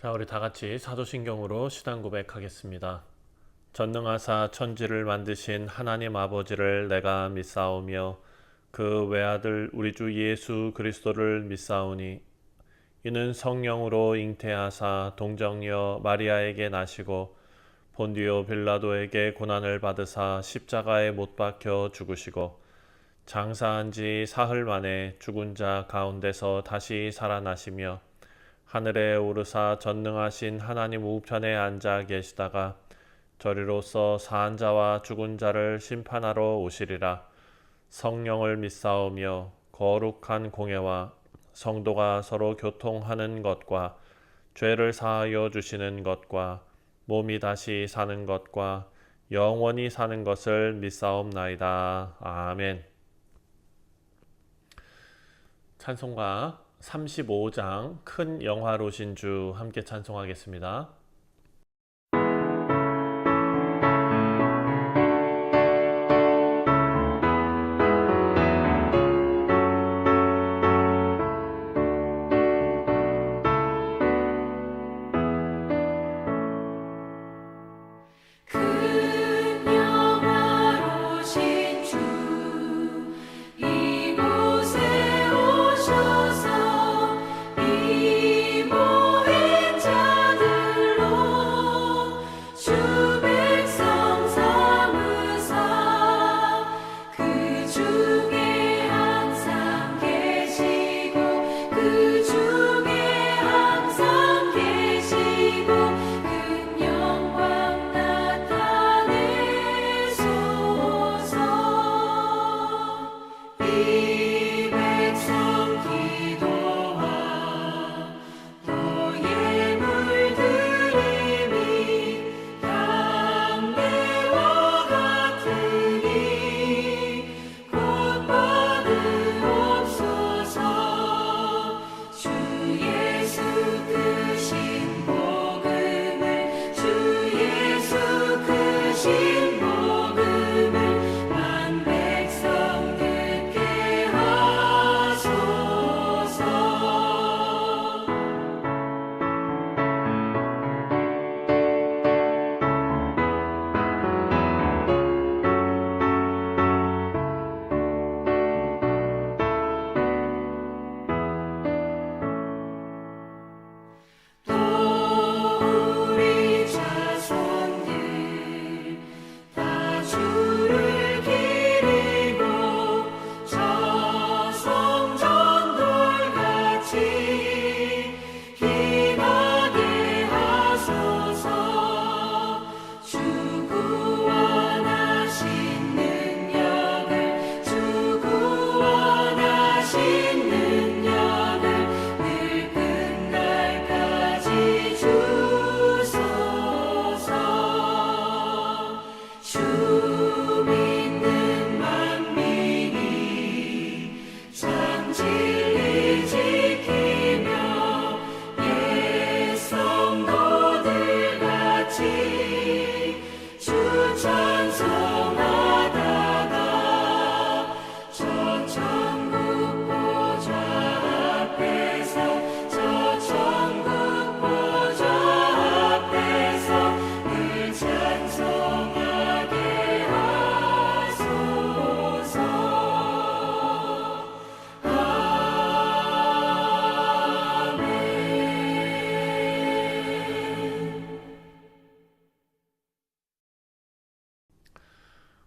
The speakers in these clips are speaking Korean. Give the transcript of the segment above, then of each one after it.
자, 우리 다 같이 사도신경으로 신앙 고백하겠습니다. 전능하사 천지를 만드신 하나님 아버지를 내가 믿사오며 그 외아들 우리 주 예수 그리스도를 믿사오니 이는 성령으로 잉태하사 동정녀 마리아에게 나시고 본디오 빌라도에게 고난을 받으사 십자가에 못 박혀 죽으시고 장사한 지 사흘 만에 죽은 자 가운데서 다시 살아나시며 하늘에 오르사 전능하신 하나님 우편에 앉아 계시다가 저리로서 사한 자와 죽은 자를 심판하러 오시리라. 성령을 믿사오며 거룩한 공예와 성도가 서로 교통하는 것과 죄를 사하여 주시는 것과 몸이 다시 사는 것과 영원히 사는 것을 믿사옵나이다. 아멘. 찬송가 35장 큰 영화로신 주 함께 찬송하겠습니다.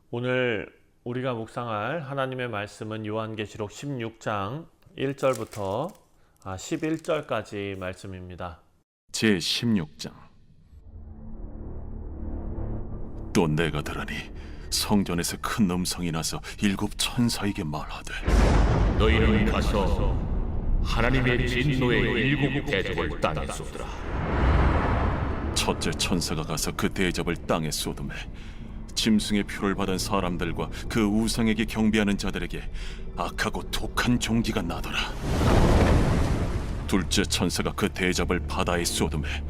오늘 우리가 묵상할 하나님의 말씀은 요한계시록 16장 1절부터 11절까지 말씀입니다. 제16장. 또 내가 들으니 성전에서 큰 음성이 나서 7 천사에게 말하되 너희는 가서 하나님의 진노의 7 대접을 땅에 쏟으라. 첫째 천사가 가서 그 대접을 땅에 쏟음에 짐승의 표를 받은 사람들과 그 우상에게 경배하는 자들에게 악하고 독한 종기가 나더라. 둘째 천사가 그 대접을 바다에 쏟음에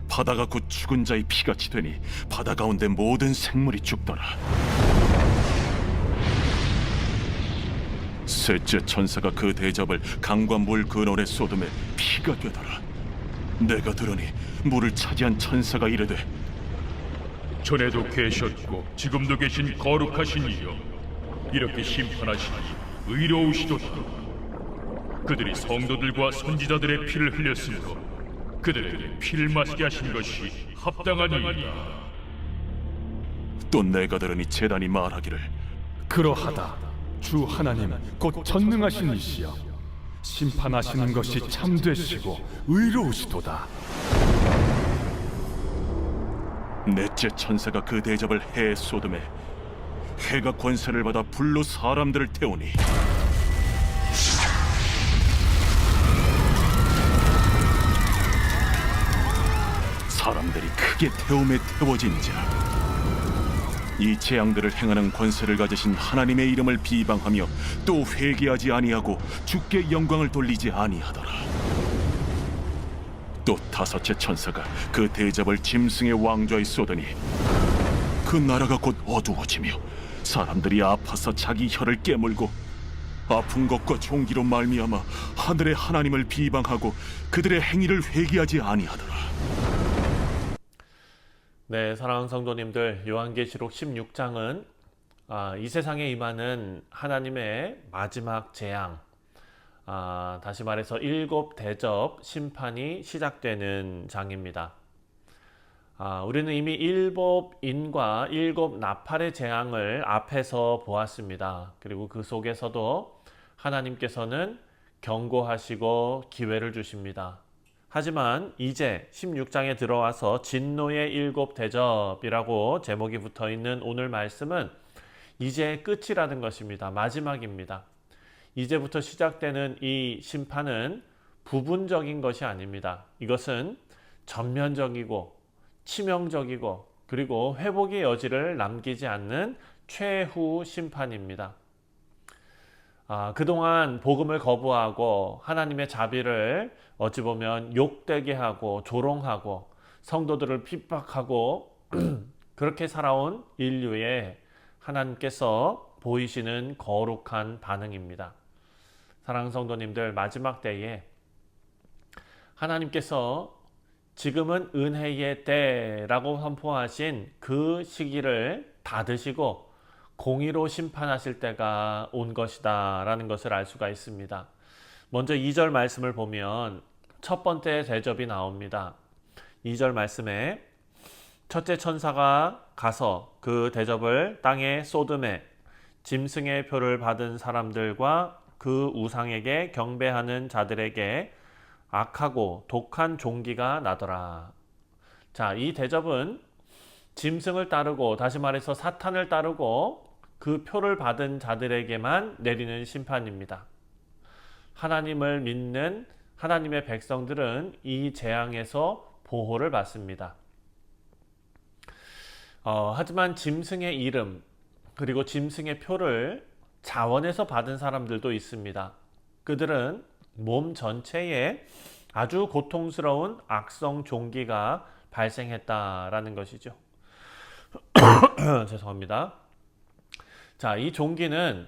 바다가 곧 죽은 자의 피같이 되니 바다 가운데 모든 생물이 죽더라. 셋째 천사가 그 대접을 강과 물 근원에 쏟음에 피가 되더라. 내가 들으니 물을 차지한 천사가 이르되 전에도 계셨고 지금도 계신 거룩하신 이여, 이렇게 심판하시니 의로우시도다. 그들이 성도들과 선지자들의 피를 흘렸으므로 그들에게 피를 마시게 하신 것이 합당하니이다. 또 내가 들으니 제단이 말하기를 그러하다. 주 하나님 곧 전능하신 이시여, 심판하시는 것이 참되시고 의로우시도다. 넷째 천사가 그 대접을 해에 쏟음에 해가 권세를 받아 불로 사람들을 태우니 사람들이 크게 태움에 태워진지라. 이 재앙들을 행하는 권세를 가지신 하나님의 이름을 비방하며 또 회개하지 아니하고 주께 영광을 돌리지 아니하더라. 또 다섯째 천사가 그 대접을 짐승의 왕좌에 쏟으니 그 나라가 곧 어두워지며 사람들이 아파서 자기 혀를 깨물고 아픈 것과 종기로 말미암아 하늘의 하나님을 비방하고 그들의 행위를 회개하지 아니하더라. 네, 사랑하는 성도님들, 요한계시록 16장은 이 세상에 임하는 하나님의 마지막 재앙, 다시 말해서 일곱 대접 심판이 시작되는 장입니다. 우리는 이미 일곱 인과 일곱 나팔의 재앙을 앞에서 보았습니다. 그리고 그 속에서도 하나님께서는 경고하시고 기회를 주십니다. 하지만 이제 16장에 들어와서 진노의 일곱 대접이라고 제목이 붙어 있는 오늘 말씀은 이제 끝이라는 것입니다. 마지막입니다. 이제부터 시작되는 이 심판은 부분적인 것이 아닙니다. 이것은 전면적이고 치명적이고 그리고 회복의 여지를 남기지 않는 최후 심판입니다. 그동안 복음을 거부하고 하나님의 자비를 어찌 보면 욕되게 하고 조롱하고 성도들을 핍박하고 그렇게 살아온 인류에 하나님께서 보이시는 거룩한 반응입니다. 사랑하는 성도님들, 마지막 때에 하나님께서 지금은 은혜의 때라고 선포하신 그 시기를 닫으시고 공의로 심판하실 때가 온 것이다 라는 것을 알 수가 있습니다. 먼저 2절 말씀을 보면 첫 번째 대접이 나옵니다. 2절 말씀에 첫째 천사가 가서 그 대접을 땅에 쏟음에 짐승의 표를 받은 사람들과 그 우상에게 경배하는 자들에게 악하고 독한 종기가 나더라. 자, 이 대접은 짐승을 따르고, 다시 말해서 사탄을 따르고 그 표를 받은 자들에게만 내리는 심판입니다. 하나님을 믿는 하나님의 백성들은 이 재앙에서 보호를 받습니다. 하지만 짐승의 이름 그리고 짐승의 표를 자원에서 받은 사람들도 있습니다. 그들은 몸 전체에 아주 고통스러운 악성 종기가 발생했다라는 것이죠. 죄송합니다. 자, 이 종기는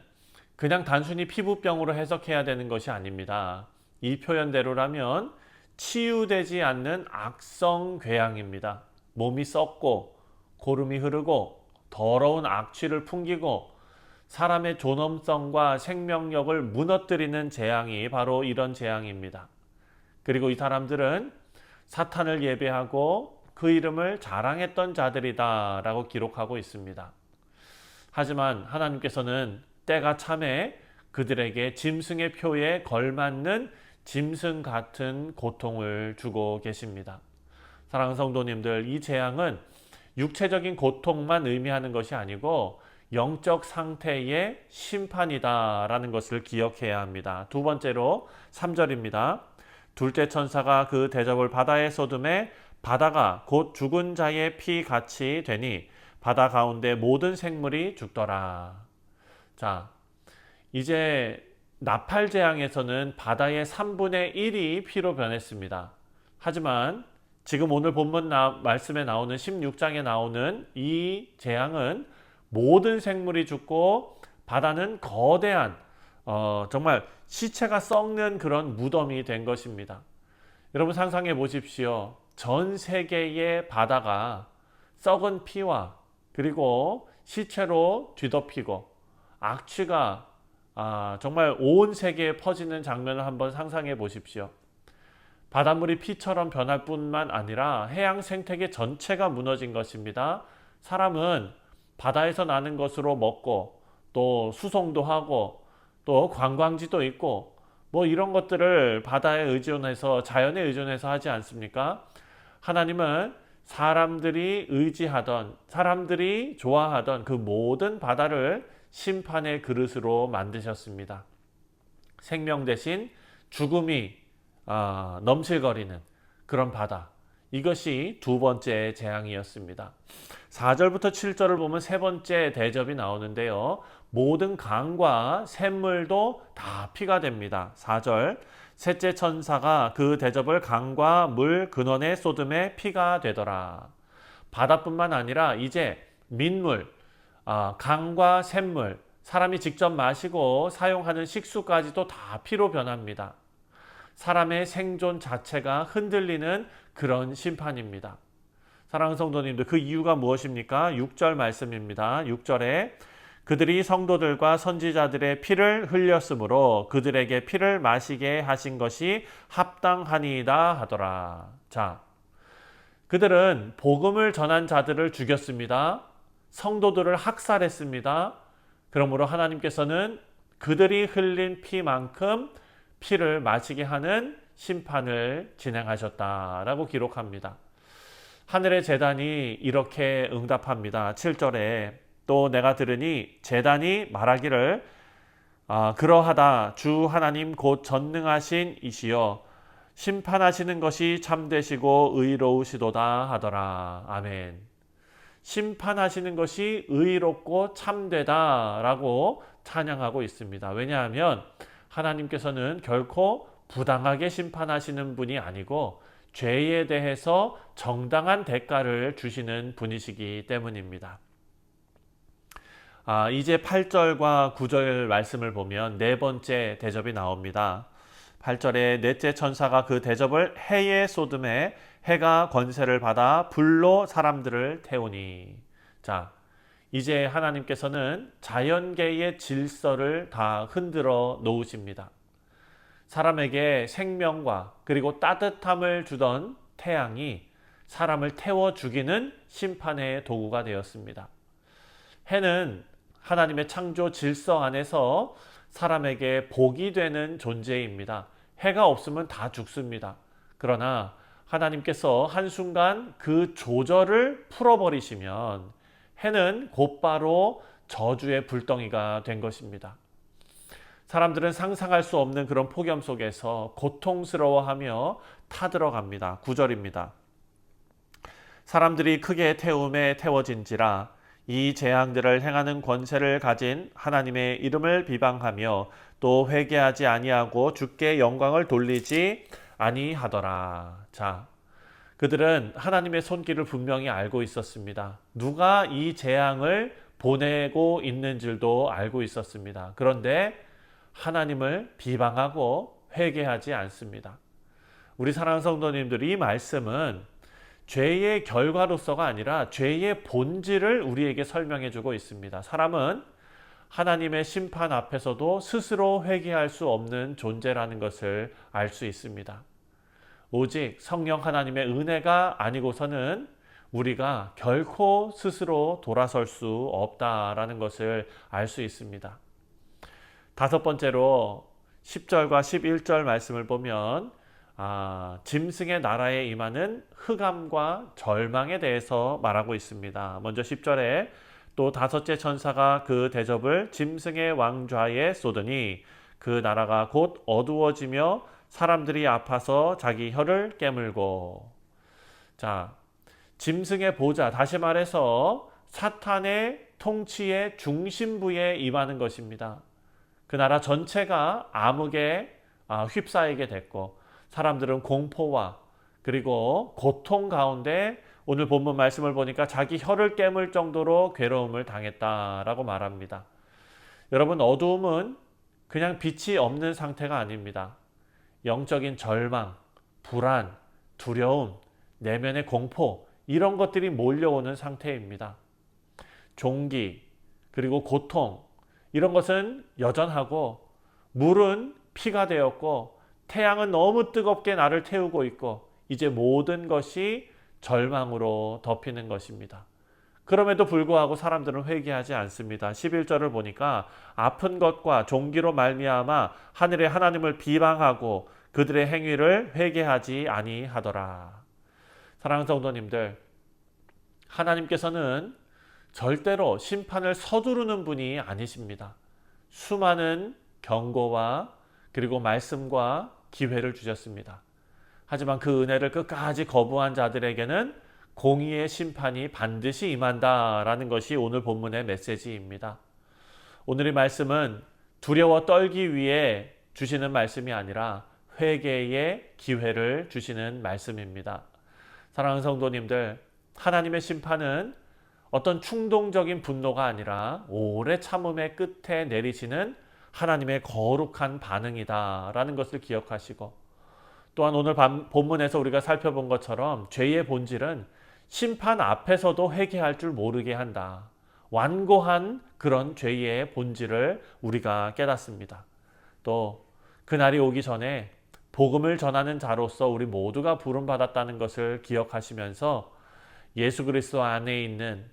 그냥 단순히 피부병으로 해석해야 되는 것이 아닙니다. 이 표현대로라면 치유되지 않는 악성 궤양입니다. 몸이 썩고 고름이 흐르고 더러운 악취를 풍기고 사람의 존엄성과 생명력을 무너뜨리는 재앙이 바로 이런 재앙입니다. 그리고 이 사람들은 사탄을 예배하고 그 이름을 자랑했던 자들이다 라고 기록하고 있습니다. 하지만 하나님께서는 때가 참에 그들에게 짐승의 표에 걸맞는 짐승 같은 고통을 주고 계십니다. 사랑하는 성도님들, 이 재앙은 육체적인 고통만 의미하는 것이 아니고 영적 상태의 심판이다라는 것을 기억해야 합니다. 두 번째로 3절입니다. 둘째 천사가 그 대접을 바다에 쏟음에 바다가 곧 죽은 자의 피 같이 되니 바다 가운데 모든 생물이 죽더라. 자, 이제 나팔 재앙에서는 바다의 3분의 1이 피로 변했습니다. 하지만 지금 오늘 본문 말씀에 나오는 16장에 나오는 이 재앙은 모든 생물이 죽고 바다는 거대한 정말 시체가 썩는 그런 무덤이 된 것입니다. 여러분 상상해 보십시오. 전 세계의 바다가 썩은 피와 그리고 시체로 뒤덮이고 악취가 정말 온 세계에 퍼지는 장면을 한번 상상해 보십시오. 바닷물이 피처럼 변할 뿐만 아니라 해양 생태계 전체가 무너진 것입니다. 사람은 바다에서 나는 것으로 먹고 또 수송도 하고 또 관광지도 있고 뭐 이런 것들을 바다에 의존해서 자연에 의존해서 하지 않습니까? 하나님은 사람들이 의지하던 사람들이 좋아하던 그 모든 바다를 심판의 그릇으로 만드셨습니다. 생명 대신 죽음이 넘실거리는 그런 바다. 이것이 두 번째 재앙이었습니다. 4절부터 7절을 보면 세 번째 대접이 나오는데요. 모든 강과 샘물도 다 피가 됩니다. 4절 셋째 천사가 그 대접을 강과 물 근원에 쏟음에 피가 되더라. 바다뿐만 아니라 이제 민물, 강과 샘물, 사람이 직접 마시고 사용하는 식수까지도 다 피로 변합니다. 사람의 생존 자체가 흔들리는 그런 심판입니다. 사랑하는 성도님들, 그 이유가 무엇입니까? 6절 말씀입니다. 6절에 그들이 성도들과 선지자들의 피를 흘렸으므로 그들에게 피를 마시게 하신 것이 합당하니이다 하더라. 자, 그들은 복음을 전한 자들을 죽였습니다. 성도들을 학살했습니다. 그러므로 하나님께서는 그들이 흘린 피만큼 피를 마시게 하는 심판을 진행하셨다라고 기록합니다. 하늘의 제단이 이렇게 응답합니다. 7절에 또 내가 들으니 제단이 말하기를 그러하다 주 하나님 곧 전능하신 이시여 심판하시는 것이 참되시고 의로우시도다 하더라. 아멘. 심판하시는 것이 의롭고 참되다라고 찬양하고 있습니다. 왜냐하면 하나님께서는 결코 부당하게 심판하시는 분이 아니고 죄에 대해서 정당한 대가를 주시는 분이시기 때문입니다. 이제 8절과 9절 말씀을 보면 네 번째 대접이 나옵니다. 8절에 넷째 천사가 그 대접을 해에 쏟음에 해가 권세를 받아 불로 사람들을 태우니. 자, 이제 하나님께서는 자연계의 질서를 다 흔들어 놓으십니다. 사람에게 생명과 그리고 따뜻함을 주던 태양이 사람을 태워 죽이는 심판의 도구가 되었습니다. 해는 하나님의 창조 질서 안에서 사람에게 복이 되는 존재입니다. 해가 없으면 다 죽습니다. 그러나 하나님께서 한순간 그 조절을 풀어버리시면 해는 곧바로 저주의 불덩이가 된 것입니다. 사람들은 상상할 수 없는 그런 폭염 속에서 고통스러워하며 타들어갑니다. 9절입니다. 사람들이 크게 태움에 태워진지라 이 재앙들을 행하는 권세를 가진 하나님의 이름을 비방하며 또 회개하지 아니하고 주께 영광을 돌리지 아니하더라. 자, 그들은 하나님의 손길을 분명히 알고 있었습니다. 누가 이 재앙을 보내고 있는 줄도 알고 있었습니다. 그런데 하나님을 비방하고 회개하지 않습니다. 우리 사랑하는 성도님들, 이 말씀은 죄의 결과로서가 아니라 죄의 본질을 우리에게 설명해 주고 있습니다. 사람은 하나님의 심판 앞에서도 스스로 회개할 수 없는 존재라는 것을 알 수 있습니다. 오직 성령 하나님의 은혜가 아니고서는 우리가 결코 스스로 돌아설 수 없다라는 것을 알 수 있습니다. 다섯 번째로 10절과 11절 말씀을 보면 짐승의 나라에 임하는 흑암과 절망에 대해서 말하고 있습니다. 먼저 10절에 또 다섯째 천사가 그 대접을 짐승의 왕좌에 쏟으니 그 나라가 곧 어두워지며 사람들이 아파서 자기 혀를 깨물고. 자, 짐승의 보좌, 다시 말해서 사탄의 통치의 중심부에 임하는 것입니다. 그 나라 전체가 암흑에 휩싸이게 됐고 사람들은 공포와 그리고 고통 가운데 오늘 본문 말씀을 보니까 자기 혀를 깨물 정도로 괴로움을 당했다라고 말합니다. 여러분, 어두움은 그냥 빛이 없는 상태가 아닙니다. 영적인 절망, 불안, 두려움, 내면의 공포 이런 것들이 몰려오는 상태입니다. 종기 그리고 고통 이런 것은 여전하고 물은 피가 되었고 태양은 너무 뜨겁게 나를 태우고 있고 이제 모든 것이 절망으로 덮이는 것입니다. 그럼에도 불구하고 사람들은 회개하지 않습니다. 11절을 보니까 아픈 것과 종기로 말미암아 하늘의 하나님을 비방하고 그들의 행위를 회개하지 아니하더라. 사랑하는 성도님들, 하나님께서는 절대로 심판을 서두르는 분이 아니십니다. 수많은 경고와 그리고 말씀과 기회를 주셨습니다. 하지만 그 은혜를 끝까지 거부한 자들에게는 공의의 심판이 반드시 임한다라는 것이 오늘 본문의 메시지입니다. 오늘의 말씀은 두려워 떨기 위해 주시는 말씀이 아니라 회개의 기회를 주시는 말씀입니다. 사랑하는 성도님들, 하나님의 심판은 어떤 충동적인 분노가 아니라 오래 참음의 끝에 내리시는 하나님의 거룩한 반응이다라는 것을 기억하시고, 또한 오늘 본문에서 우리가 살펴본 것처럼 죄의 본질은 심판 앞에서도 회개할 줄 모르게 한다. 완고한 그런 죄의 본질을 우리가 깨닫습니다. 또 그날이 오기 전에 복음을 전하는 자로서 우리 모두가 부름받았다는 것을 기억하시면서 예수 그리스도 안에 있는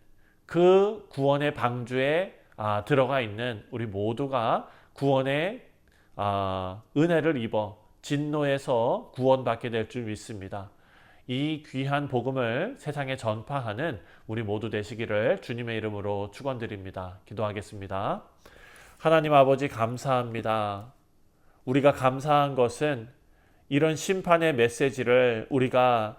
그 구원의 방주에 들어가 있는 우리 모두가 구원의 은혜를 입어 진노에서 구원받게 될 줄 믿습니다. 이 귀한 복음을 세상에 전파하는 우리 모두 되시기를 주님의 이름으로 축원드립니다. 기도하겠습니다. 하나님 아버지 감사합니다. 우리가 감사한 것은 이런 심판의 메시지를 우리가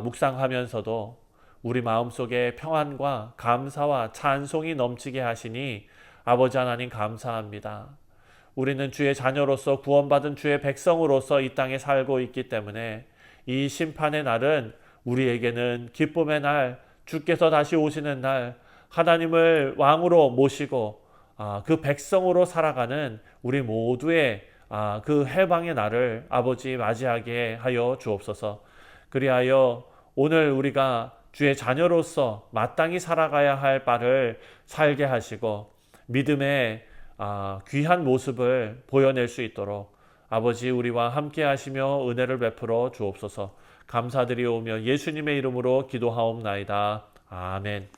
묵상하면서도 우리 마음속에 평안과 감사와 찬송이 넘치게 하시니 아버지 하나님 감사합니다. 우리는 주의 자녀로서 구원받은 주의 백성으로서 이 땅에 살고 있기 때문에 이 심판의 날은 우리에게는 기쁨의 날, 주께서 다시 오시는 날, 하나님을 왕으로 모시고 그 백성으로 살아가는 우리 모두의 그 해방의 날을 아버지 맞이하게 하여 주옵소서. 그리하여 오늘 우리가 주의 자녀로서 마땅히 살아가야 할 바를 살게 하시고 믿음의 귀한 모습을 보여낼 수 있도록 아버지 우리와 함께 하시며 은혜를 베풀어 주옵소서. 감사드리오며 예수님의 이름으로 기도하옵나이다. 아멘.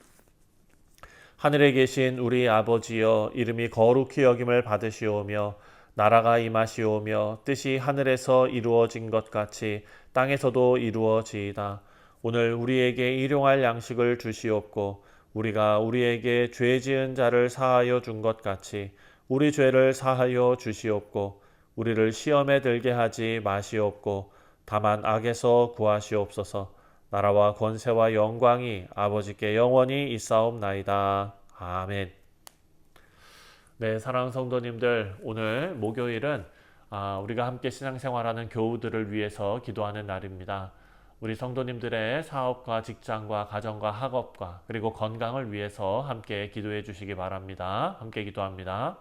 하늘에 계신 우리 아버지여, 이름이 거룩히 여김을 받으시오며 나라가 임하시오며 뜻이 하늘에서 이루어진 것 같이 땅에서도 이루어지이다. 오늘 우리에게 일용할 양식을 주시옵고 우리가 우리에게 죄 지은 자를 사하여 준 것 같이 우리 죄를 사하여 주시옵고 우리를 시험에 들게 하지 마시옵고 다만 악에서 구하시옵소서. 나라와 권세와 영광이 아버지께 영원히 있사옵나이다. 아멘. 네, 사랑하는 성도님들, 오늘 목요일은 우리가 함께 신앙생활하는 교우들을 위해서 기도하는 날입니다. 우리 성도님들의 사업과 직장과 가정과 학업과 그리고 건강을 위해서 함께 기도해 주시기 바랍니다. 함께 기도합니다.